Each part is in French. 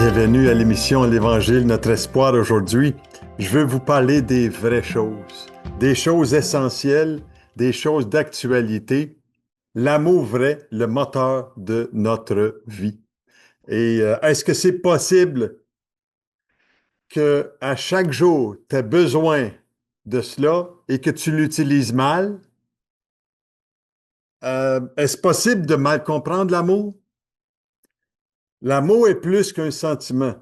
Bienvenue à l'émission L'Évangile, notre espoir aujourd'hui. Je veux vous parler des vraies choses, des choses essentielles, des choses d'actualité. L'amour vrai, le moteur de notre vie. Et est-ce que c'est possible que à chaque jour, tu aies besoin de cela et que tu l'utilises mal? Est-ce possible de mal comprendre l'amour? L'amour est plus qu'un sentiment.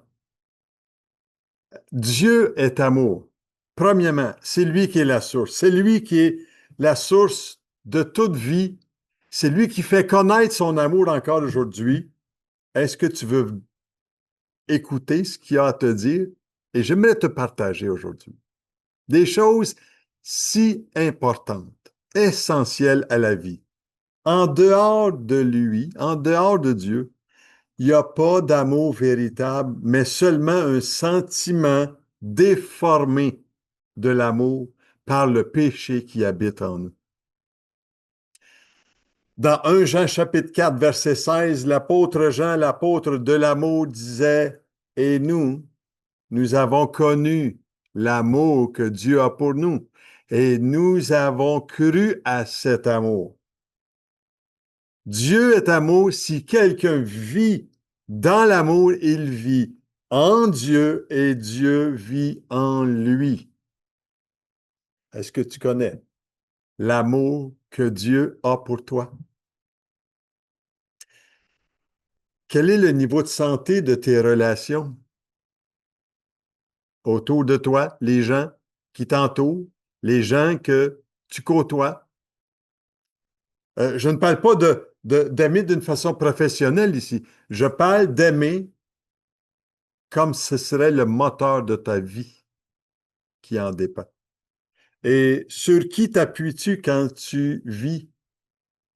Dieu est amour. Premièrement, c'est lui qui est la source. C'est lui qui est la source de toute vie. C'est lui qui fait connaître son amour encore aujourd'hui. Est-ce que tu veux écouter ce qu'il a à te dire? Et j'aimerais te partager aujourd'hui des choses si importantes, essentielles à la vie. En dehors de lui, en dehors de Dieu, il n'y a pas d'amour véritable, mais seulement un sentiment déformé de l'amour par le péché qui habite en nous. Dans 1 Jean chapitre 4, verset 16, l'apôtre Jean, l'apôtre de l'amour, disait, « Et nous avons connu l'amour que Dieu a pour nous, et nous avons cru à cet amour. » Dieu est amour. Si quelqu'un vit dans l'amour, il vit en Dieu et Dieu vit en lui. Est-ce que tu connais l'amour que Dieu a pour toi? Quel est le niveau de santé de tes relations autour de toi, les gens qui t'entourent, les gens que tu côtoies? Je ne parle pas d'aimer d'une façon professionnelle ici. Je parle d'aimer comme ce serait le moteur de ta vie qui en dépend. Et sur qui t'appuies-tu quand tu vis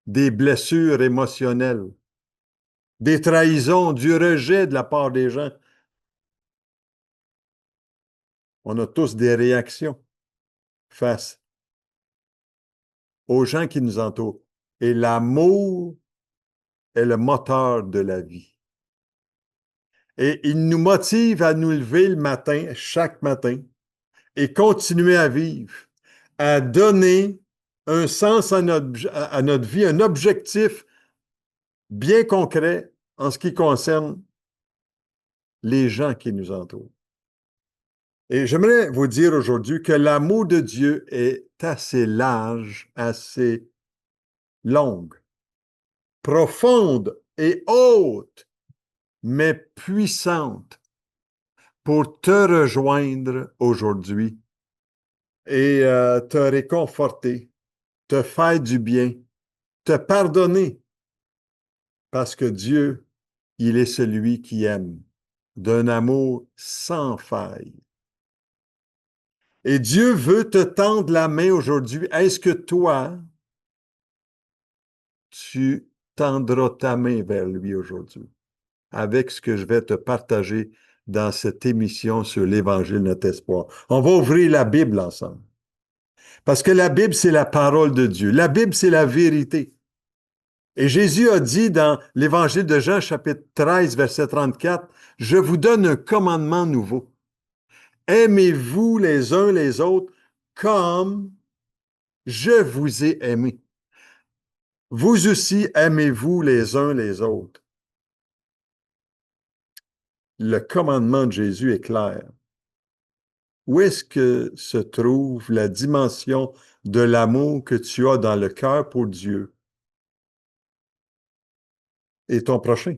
des blessures émotionnelles, des trahisons, du rejet de la part des gens? On a tous des réactions face aux gens qui nous entourent. Et l'amour est le moteur de la vie. Et il nous motive à nous lever le matin, chaque matin, et continuer à vivre, à donner un sens à notre vie, un objectif bien concret en ce qui concerne les gens qui nous entourent. Et j'aimerais vous dire aujourd'hui que l'amour de Dieu est assez large, assez longue, profonde et haute, mais puissante pour te rejoindre aujourd'hui et te réconforter, te faire du bien, te pardonner, parce que Dieu, il est celui qui aime d'un amour sans faille. Et Dieu veut te tendre la main aujourd'hui. Est-ce que toi, tu tendras ta main vers lui aujourd'hui avec ce que je vais te partager dans cette émission sur l'Évangile, notre espoir? On va ouvrir la Bible ensemble. Parce que la Bible, c'est la parole de Dieu. La Bible, c'est la vérité. Et Jésus a dit dans l'Évangile de Jean, chapitre 13, verset 34, « Je vous donne un commandement nouveau. Aimez-vous les uns les autres comme je vous ai aimé. Vous aussi aimez-vous les uns les autres. » Le commandement de Jésus est clair. Où est-ce que se trouve la dimension de l'amour que tu as dans le cœur pour Dieu et ton prochain?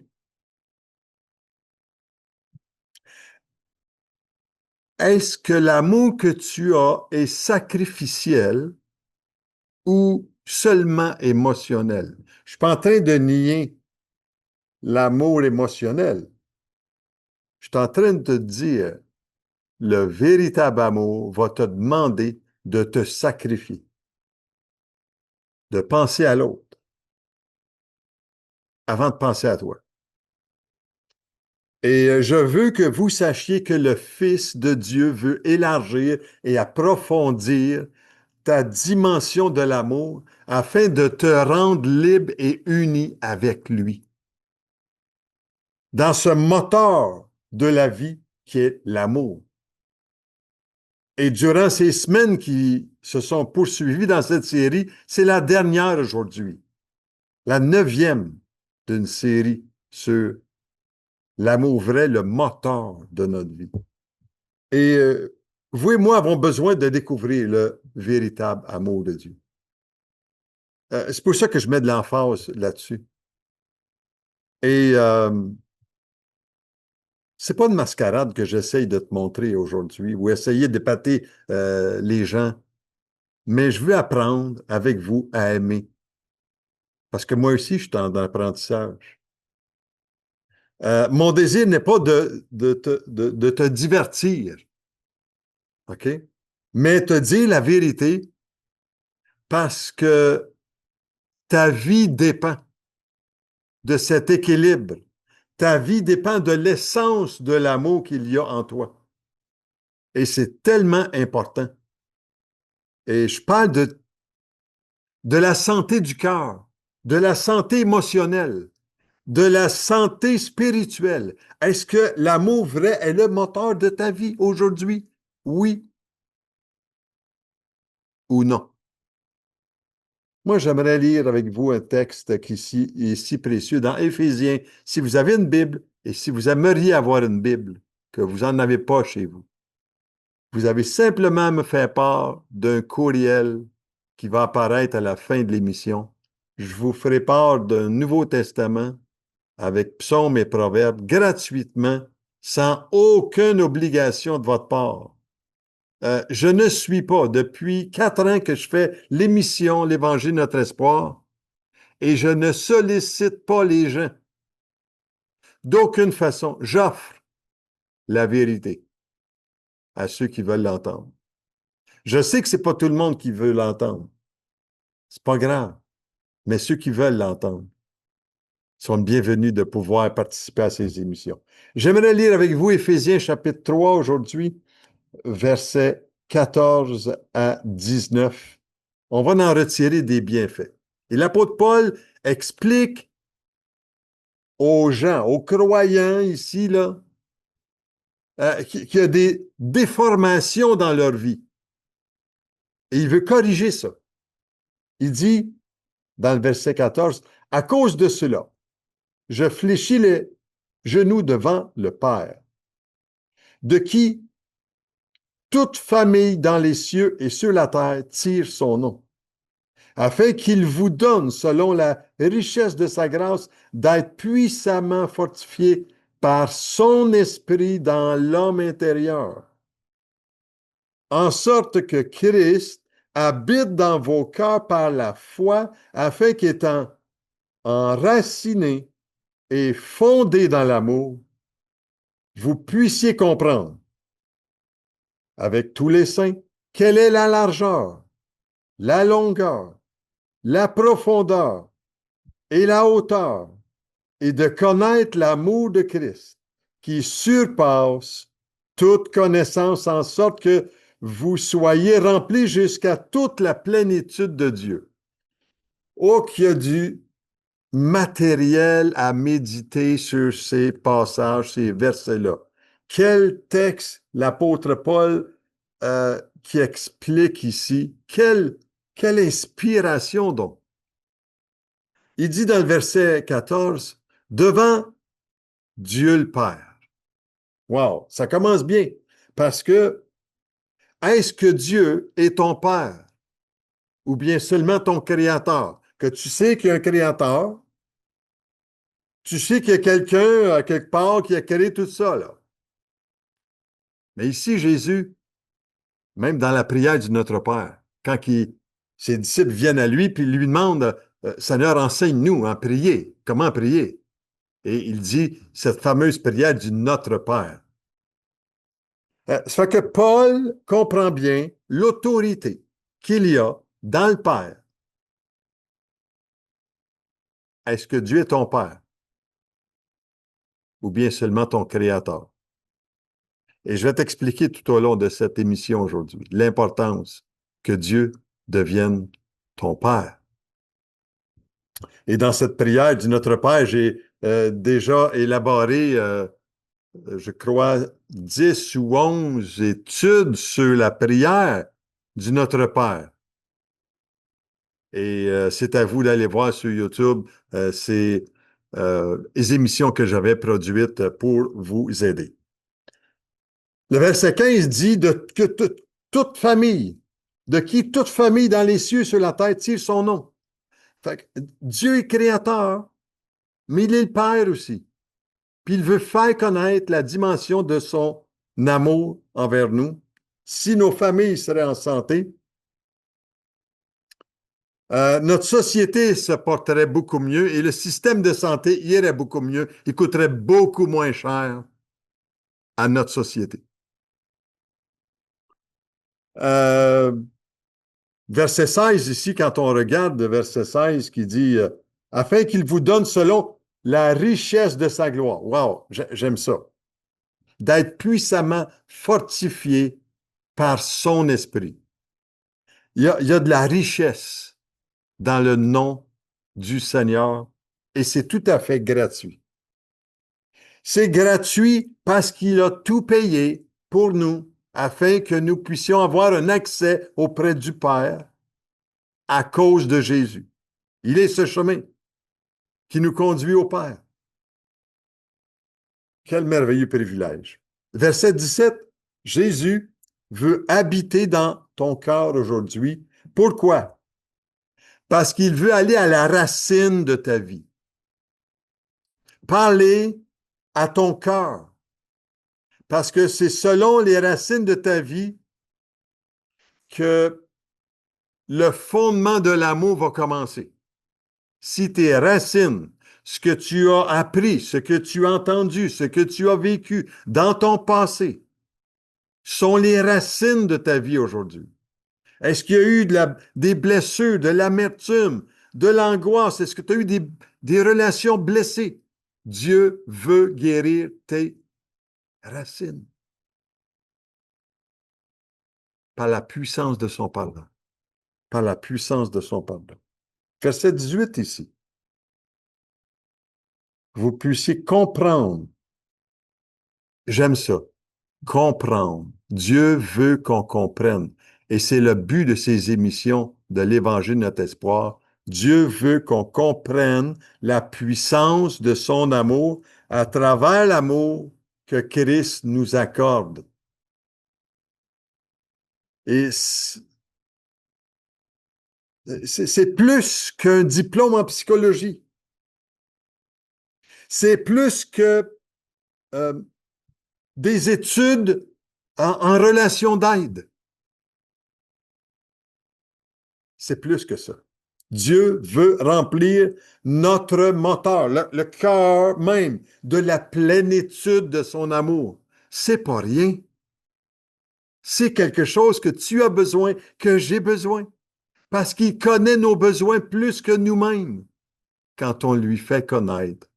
Est-ce que l'amour que tu as est sacrificiel ou seulement émotionnel? Je ne suis pas en train de nier l'amour émotionnel. Je suis en train de te dire, le véritable amour va te demander de te sacrifier, de penser à l'autre avant de penser à toi. Et je veux que vous sachiez que le Fils de Dieu veut élargir et approfondir ta dimension de l'amour afin de te rendre libre et uni avec lui. Dans ce moteur de la vie qui est l'amour. Et durant ces semaines qui se sont poursuivies dans cette série, c'est la dernière aujourd'hui, la 9e d'une série sur l'amour vrai, le moteur de notre vie. Et vous et moi avons besoin de découvrir le véritable amour de Dieu. C'est pour ça que je mets de l'emphase là-dessus. Et c'est pas une mascarade que j'essaye de te montrer aujourd'hui ou essayer d'épater les gens, mais je veux apprendre avec vous à aimer. Parce que moi aussi, je suis en apprentissage. Mon désir n'est pas de te divertir, OK? Mais te dire la vérité parce que ta vie dépend de cet équilibre. Ta vie dépend de l'essence de l'amour qu'il y a en toi. Et c'est tellement important. Et je parle de la santé du cœur, de la santé émotionnelle, de la santé spirituelle. Est-ce que l'amour vrai est le moteur de ta vie aujourd'hui? Oui ou non? Moi, j'aimerais lire avec vous un texte qui est si précieux dans Éphésiens. Si vous avez une Bible et si vous aimeriez avoir une Bible, que vous n'en avez pas chez vous, vous avez simplement à me faire part d'un courriel qui va apparaître à la fin de l'émission. Je vous ferai part d'un Nouveau Testament avec psaumes et proverbes gratuitement, sans aucune obligation de votre part. Je ne suis pas, depuis 4 ans que je fais l'émission L'Évangile Notre Espoir, et je ne sollicite pas les gens. D'aucune façon, j'offre la vérité à ceux qui veulent l'entendre. Je sais que c'est pas tout le monde qui veut l'entendre. C'est pas grave, mais ceux qui veulent l'entendre sont bienvenus de pouvoir participer à ces émissions. J'aimerais lire avec vous Éphésiens chapitre 3 aujourd'hui, versets 14 à 19. On va en retirer des bienfaits. Et l'apôtre Paul explique aux gens, aux croyants ici, là, qu'il y a des déformations dans leur vie. Et il veut corriger ça. Il dit, dans le verset 14, « À cause de cela, je fléchis les genoux devant le Père, de qui toute famille dans les cieux et sur la terre tire son nom, afin qu'il vous donne, selon la richesse de sa grâce, d'être puissamment fortifié par son esprit dans l'homme intérieur, en sorte que Christ habite dans vos cœurs par la foi, afin qu'étant enraciné et fondé dans l'amour, vous puissiez comprendre avec tous les saints quelle est la largeur, la longueur, la profondeur et la hauteur, et de connaître l'amour de Christ qui surpasse toute connaissance, en sorte que vous soyez remplis jusqu'à toute la plénitude de Dieu. Oh, qu'il y a du matériel à méditer sur ces passages, ces versets-là. Quel texte l'apôtre Paul qui explique ici? Quelle inspiration donc! Il dit dans le verset 14, « Devant Dieu le Père. » Wow, ça commence bien. Parce que, est-ce que Dieu est ton Père ou bien seulement ton Créateur? Que tu sais qu'il y a un Créateur, tu sais qu'il y a quelqu'un à quelque part qui a créé tout ça, là. Mais ici, Jésus, même dans la prière du Notre Père, quand ses disciples viennent à lui puis lui demandent, Seigneur, enseigne-nous à prier. Comment prier? Et il dit cette fameuse prière du Notre Père. Ça fait que Paul comprend bien l'autorité qu'il y a dans le Père. Est-ce que Dieu est ton Père ou bien seulement ton Créateur? Et je vais t'expliquer tout au long de cette émission aujourd'hui l'importance que Dieu devienne ton Père. Et dans cette prière du Notre Père, j'ai déjà élaboré je crois, 10 ou 11 études sur la prière du Notre Père. Et c'est à vous d'aller voir sur YouTube ces les émissions que j'avais produites pour vous aider. Le verset 15 dit que toute famille, de qui toute famille dans les cieux sur la terre tire son nom. Fait que Dieu est créateur, mais il est le Père aussi. Puis il veut faire connaître la dimension de son amour envers nous. Si nos familles seraient en santé, notre société se porterait beaucoup mieux et le système de santé irait beaucoup mieux. Il coûterait beaucoup moins cher à notre société. Euh, Verset 16 ici, quand on regarde le verset 16 qui dit afin qu'il vous donne selon la richesse de sa gloire. Wow, j'aime ça. D'être puissamment fortifié par son esprit. Il y a de la richesse dans le nom du Seigneur et c'est tout à fait gratuit. C'est gratuit parce qu'il a tout payé pour nous afin que nous puissions avoir un accès auprès du Père à cause de Jésus. Il est ce chemin qui nous conduit au Père. Quel merveilleux privilège. Verset 17, Jésus veut habiter dans ton cœur aujourd'hui. Pourquoi? Parce qu'il veut aller à la racine de ta vie. Parler à ton cœur. Parce que c'est selon les racines de ta vie que le fondement de l'amour va commencer. Si tes racines, ce que tu as appris, ce que tu as entendu, ce que tu as vécu dans ton passé, sont les racines de ta vie aujourd'hui. Est-ce qu'il y a eu des blessures, de l'amertume, de l'angoisse? Est-ce que tu as eu des relations blessées? Dieu veut guérir tes racines par la puissance de son pardon. Par la puissance de son pardon. Verset 18 ici. Vous puissiez comprendre. J'aime ça. Comprendre. Dieu veut qu'on comprenne. Et c'est le but de ces émissions de l'Évangile de notre espoir. Dieu veut qu'on comprenne la puissance de son amour à travers l'amour que Christ nous accorde. Et c'est plus qu'un diplôme en psychologie. C'est plus que des études en relation d'aide. C'est plus que ça. Dieu veut remplir notre moteur, le cœur même de la plénitude de son amour. C'est pas rien. C'est quelque chose que tu as besoin, que j'ai besoin, parce qu'il connaît nos besoins plus que nous-mêmes quand on lui fait connaître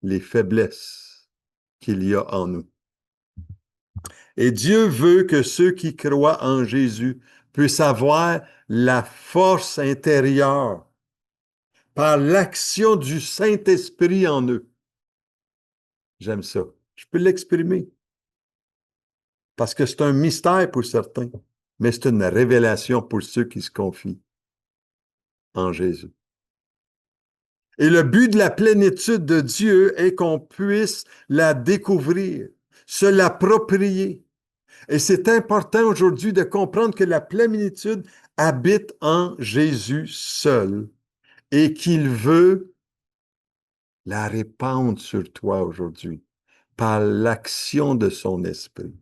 les faiblesses qu'il y a en nous. Et Dieu veut que ceux qui croient en Jésus puissent avoir la force intérieure par l'action du Saint-Esprit en eux. J'aime ça. Je peux l'exprimer parce que c'est un mystère pour certains, mais c'est une révélation pour ceux qui se confient en Jésus. Et le but de la plénitude de Dieu est qu'on puisse la découvrir, se l'approprier. Et c'est important aujourd'hui de comprendre que la plénitude habite en Jésus seul et qu'il veut la répandre sur toi aujourd'hui par l'action de son esprit.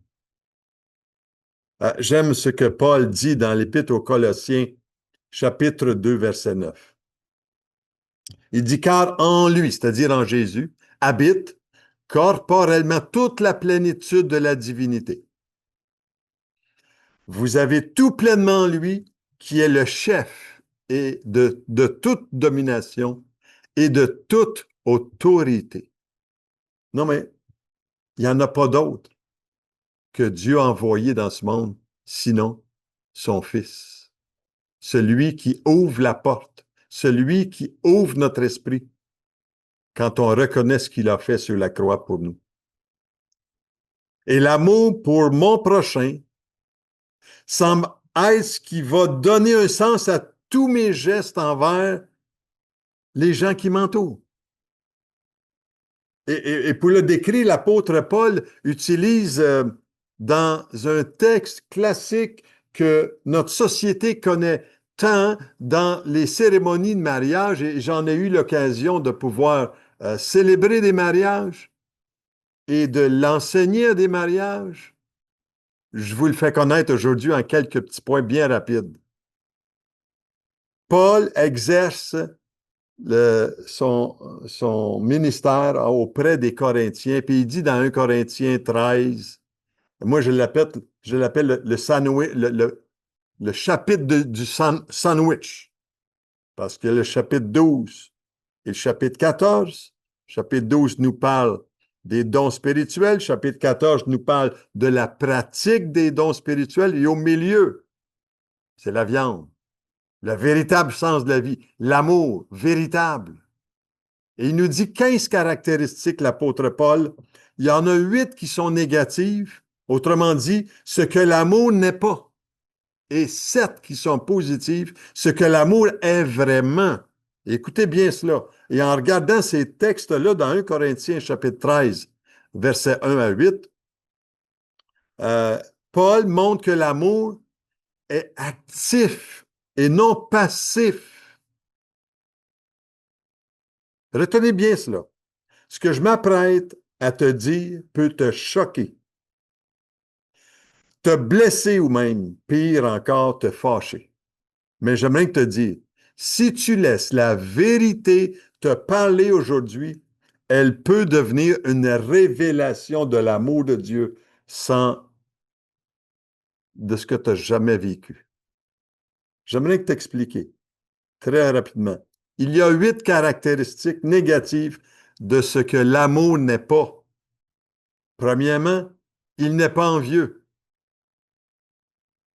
J'aime ce que Paul dit dans l'Épître aux Colossiens, chapitre 2, verset 9. Il dit, car en lui, c'est-à-dire en Jésus, habite corporellement toute la plénitude de la divinité. Vous avez tout pleinement en lui, qui est le chef et de toute domination et de toute autorité. Non, mais il n'y en a pas d'autre que Dieu a envoyé dans ce monde, sinon son Fils. Celui qui ouvre la porte, celui qui ouvre notre esprit. quand on reconnaît ce qu'il a fait sur la croix pour nous. Et l'amour pour mon prochain semble être ce qui va donner un sens à tous mes gestes envers les gens qui m'entourent. Et pour le décrire, l'apôtre Paul utilise dans un texte classique que notre société connaît tant dans les cérémonies de mariage, et j'en ai eu l'occasion de pouvoir célébrer des mariages et de l'enseigner à des mariages. Je vous le fais connaître aujourd'hui en quelques petits points bien rapides. Paul exerce son ministère auprès des Corinthiens, puis il dit dans 1 Corinthiens 13, moi je l'appelle le chapitre du sandwich, parce que le chapitre 12 et le chapitre 14, chapitre 12 nous parle des dons spirituels, chapitre 14 nous parle de la pratique des dons spirituels, et au milieu, c'est la viande, le véritable sens de la vie, l'amour véritable. Et il nous dit 15 caractéristiques, l'apôtre Paul. Il y en a 8 qui sont négatives, autrement dit, ce que l'amour n'est pas, et 7 qui sont positives, ce que l'amour est vraiment. Écoutez bien cela. Et en regardant ces textes-là dans 1 Corinthiens chapitre 13, versets 1 à 8, euh, Paul montre que l'amour est actif et non passif. Retenez bien cela. Ce que je m'apprête à te dire peut te choquer, te blesser ou même, pire encore, te fâcher. Mais j'aimerais te dire, si tu laisses la vérité te parler aujourd'hui, elle peut devenir une révélation de l'amour de Dieu sans de ce que tu n'as jamais vécu. J'aimerais t'expliquer très rapidement. Il y a 8 caractéristiques négatives de ce que l'amour n'est pas. Premièrement, il n'est pas envieux.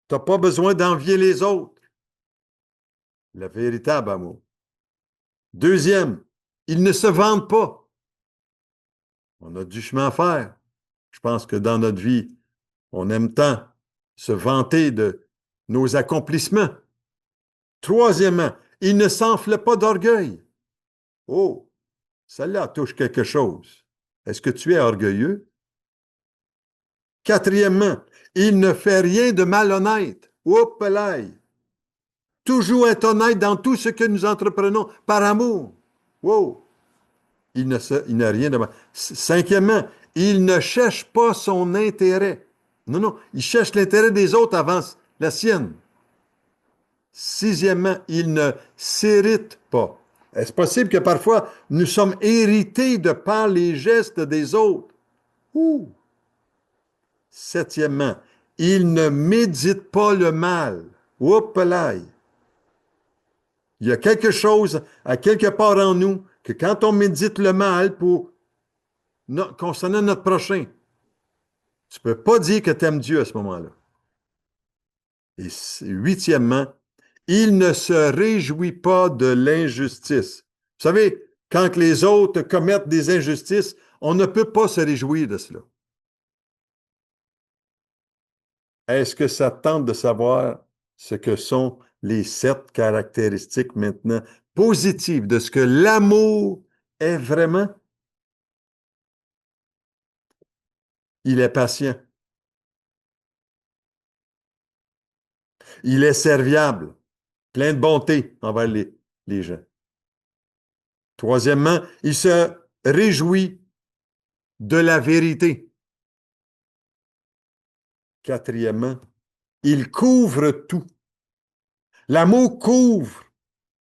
Tu n'as pas besoin d'envier les autres. Le véritable amour. Deuxième, il ne se vante pas. On a du chemin à faire. Je pense que dans notre vie, on aime tant se vanter de nos accomplissements. Troisièmement, il ne s'enfle pas d'orgueil. Oh, celle-là touche quelque chose. Est-ce que tu es orgueilleux? Quatrièmement, il ne fait rien de malhonnête. Oups, toujours être honnête dans tout ce que nous entreprenons par amour. Wow! Il n'a rien de mal. Cinquièmement, il ne cherche pas son intérêt. Non, non, il cherche l'intérêt des autres avant la sienne. Sixièmement, il ne s'irrite pas. Est-ce possible que parfois nous sommes irrités de par les gestes des autres? Ouh! Septièmement, il ne médite pas le mal. Oups, il y a quelque chose à quelque part en nous que quand on médite le mal concernant notre prochain, tu ne peux pas dire que tu aimes Dieu à ce moment-là. Et huitièmement, il ne se réjouit pas de l'injustice. Vous savez, quand les autres commettent des injustices, on ne peut pas se réjouir de cela. Est-ce que ça te tente de savoir ce que sont les 7 caractéristiques maintenant positives de ce que l'amour est vraiment? Il est patient. Il est serviable, plein de bonté envers les gens. Troisièmement, il se réjouit de la vérité. Quatrièmement, il couvre tout. L'amour couvre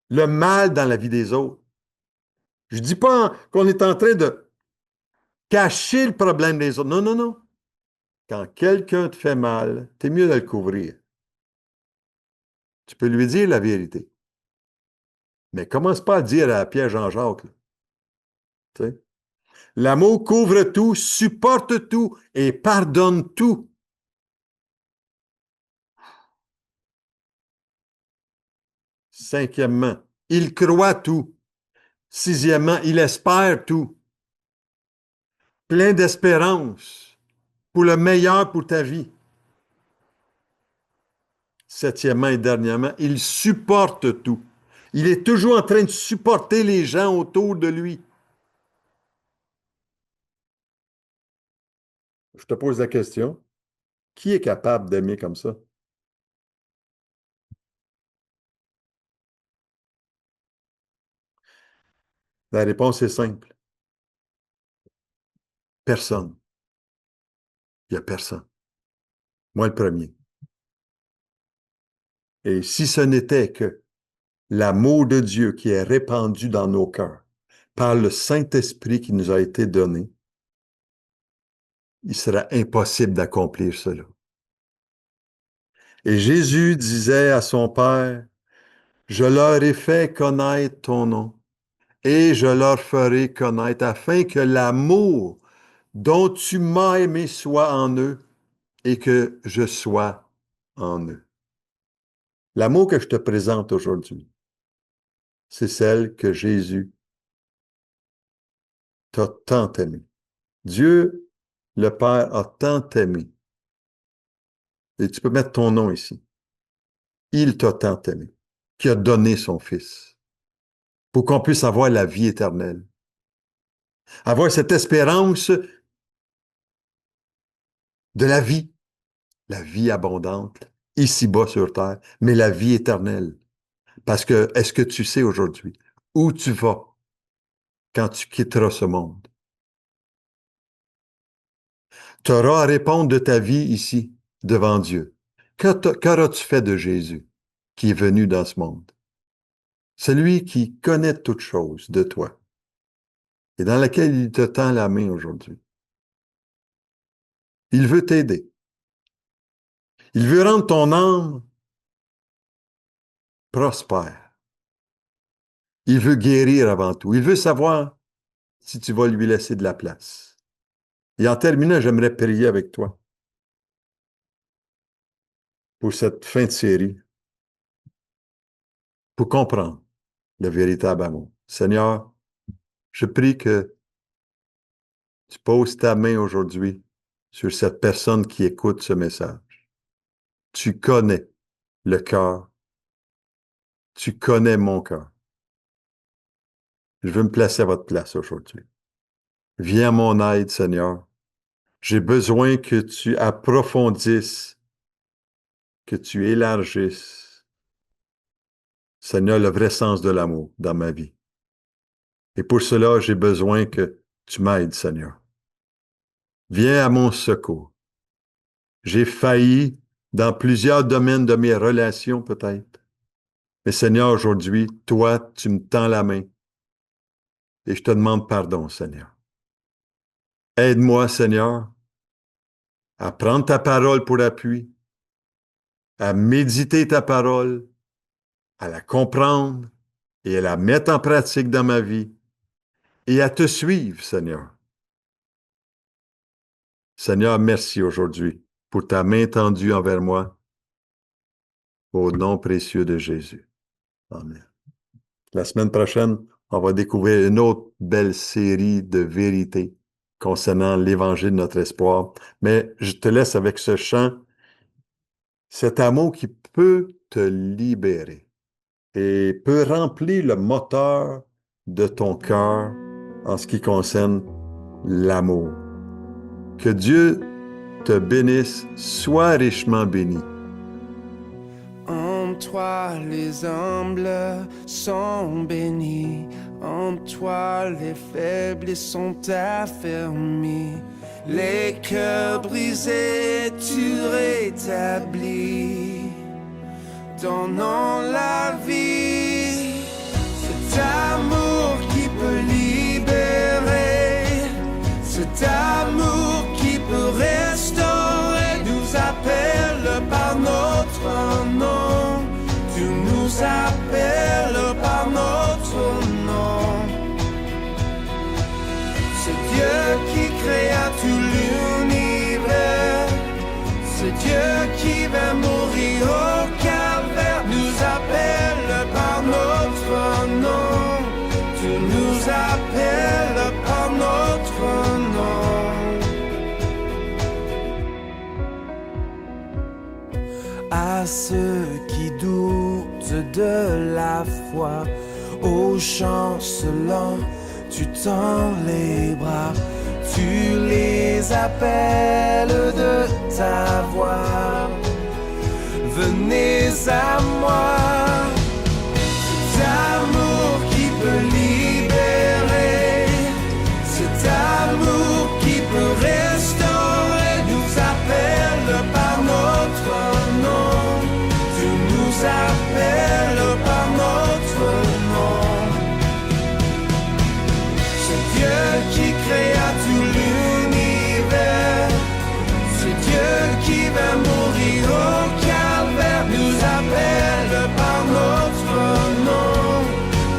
le mal dans la vie des autres. Je ne dis pas qu'on est en train de cacher le problème des autres. Non, non, non. Quand quelqu'un te fait mal, c'est mieux de le couvrir. Tu peux lui dire la vérité. Mais commence pas à dire à Pierre Jean-Jacques. L'amour couvre tout, supporte tout et pardonne tout. Cinquièmement, il croit tout. Sixièmement, il espère tout. Plein d'espérance pour le meilleur pour ta vie. Septièmement et dernièrement, il supporte tout. Il est toujours en train de supporter les gens autour de lui. Je te pose la question, qui est capable d'aimer comme ça? La réponse est simple. Personne. Il n'y a personne. Moi le premier. Et si ce n'était que l'amour de Dieu qui est répandu dans nos cœurs par le Saint-Esprit qui nous a été donné, il sera impossible d'accomplir cela. Et Jésus disait à son Père, je leur ai fait connaître ton nom et je leur ferai connaître afin que l'amour dont tu m'as aimé soit en eux et que je sois en eux. L'amour que je te présente aujourd'hui, c'est celle que Jésus t'a tant aimé. Dieu, le Père, a tant aimé. Et tu peux mettre ton nom ici. Il t'a tant aimé, qui a donné son Fils, pour qu'on puisse avoir la vie éternelle. Avoir cette espérance de la vie abondante, ici-bas sur terre, mais la vie éternelle. Parce que, est-ce que tu sais aujourd'hui où tu vas quand tu quitteras ce monde? Tu auras à répondre de ta vie ici, devant Dieu. Qu'auras-tu fait de Jésus qui est venu dans ce monde? Celui qui connaît toutes choses de toi et dans laquelle il te tend la main aujourd'hui. Il veut t'aider. Il veut rendre ton âme prospère. Il veut guérir avant tout. Il veut savoir si tu vas lui laisser de la place. Et en terminant, j'aimerais prier avec toi pour cette fin de série, pour comprendre le véritable amour. Seigneur, je prie que tu poses ta main aujourd'hui sur cette personne qui écoute ce message. Tu connais le cœur. Tu connais mon cœur. Je veux me placer à votre place aujourd'hui. Viens à mon aide, Seigneur. J'ai besoin que tu approfondisses, que tu élargisses, Seigneur, le vrai sens de l'amour dans ma vie. Et pour cela, j'ai besoin que tu m'aides, Seigneur. Viens à mon secours. J'ai failli dans plusieurs domaines de mes relations, peut-être. Mais Seigneur, aujourd'hui, toi, tu me tends la main. Et je te demande pardon, Seigneur. Aide-moi, Seigneur, à prendre ta parole pour appui, à méditer ta parole, à la comprendre et à la mettre en pratique dans ma vie et à te suivre, Seigneur. Seigneur, merci aujourd'hui pour ta main tendue envers moi, au nom précieux de Jésus. Amen. La semaine prochaine, on va découvrir une autre belle série de vérités concernant l'évangile de notre espoir. Mais je te laisse avec ce chant, cet amour qui peut te libérer et peut remplir le moteur de ton cœur en ce qui concerne l'amour. Que Dieu te bénisse, sois richement béni. En toi les humbles sont bénis, en toi les faibles sont affermis, les cœurs brisés tu rétablis, donnant la vie. Cet amour qui peut libérer, cet amour qui peut restaurer, nous appelle par notre nom. Tu nous appelles par notre nom. C'est Dieu qui créa tout l'univers, c'est Dieu qui va mourir au calvaire, nous appelle par notre nom. Tu nous qui doutent de la foi, ô chancelant, tu tends les bras, tu les appelles de ta voix. Venez à moi, cet amour qui peut libérer, cet amour qui peut restaurer, nous appelle par notre nom, tu nous appelles par notre nom. C'est Dieu qui créa tout l'univers, c'est Dieu qui va mourir au calvaire, nous appelle par notre nom,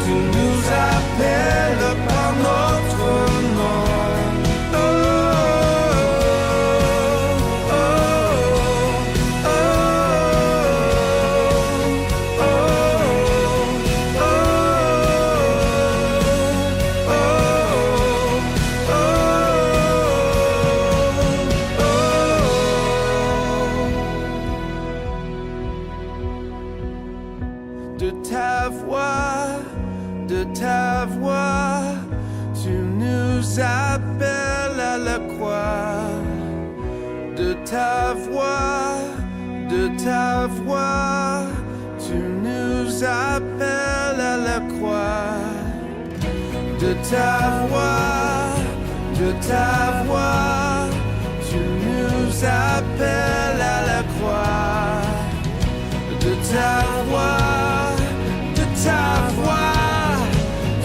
tu nous appelles par notre nom. Oh, oh, oh, oh, oh, de ta voix, tu nous appelles à la croix. De ta voix, tu nous appelles à la croix. De ta voix, tu nous appelles à la croix. De ta voix,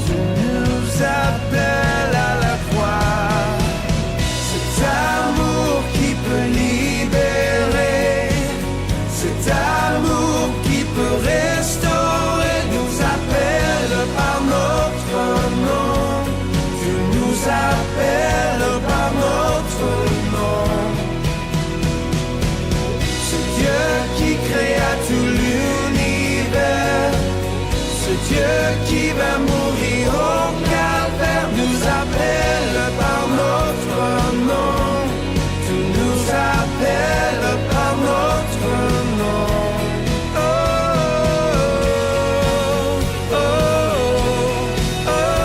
tu nous appelles à la croix. Cet amour qui peut libérer, cet amour qui peut restaurer, nous appelle par notre nom, tu nous appelles par notre nom. C'est Dieu qui créa tout l'univers, c'est Dieu qui va mourir au calvaire, nous appelle par notre nom, tu nous appelles par notre nom. Oh, oh, oh, oh, oh,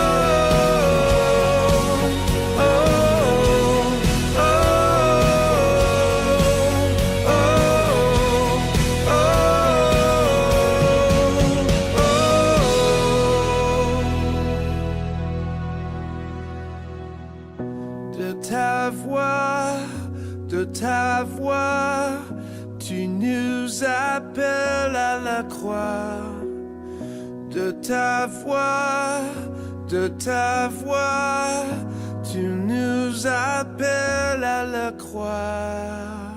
de ta voix, tu nous appelles à la croix. De ta voix, tu nous appelles à la croix.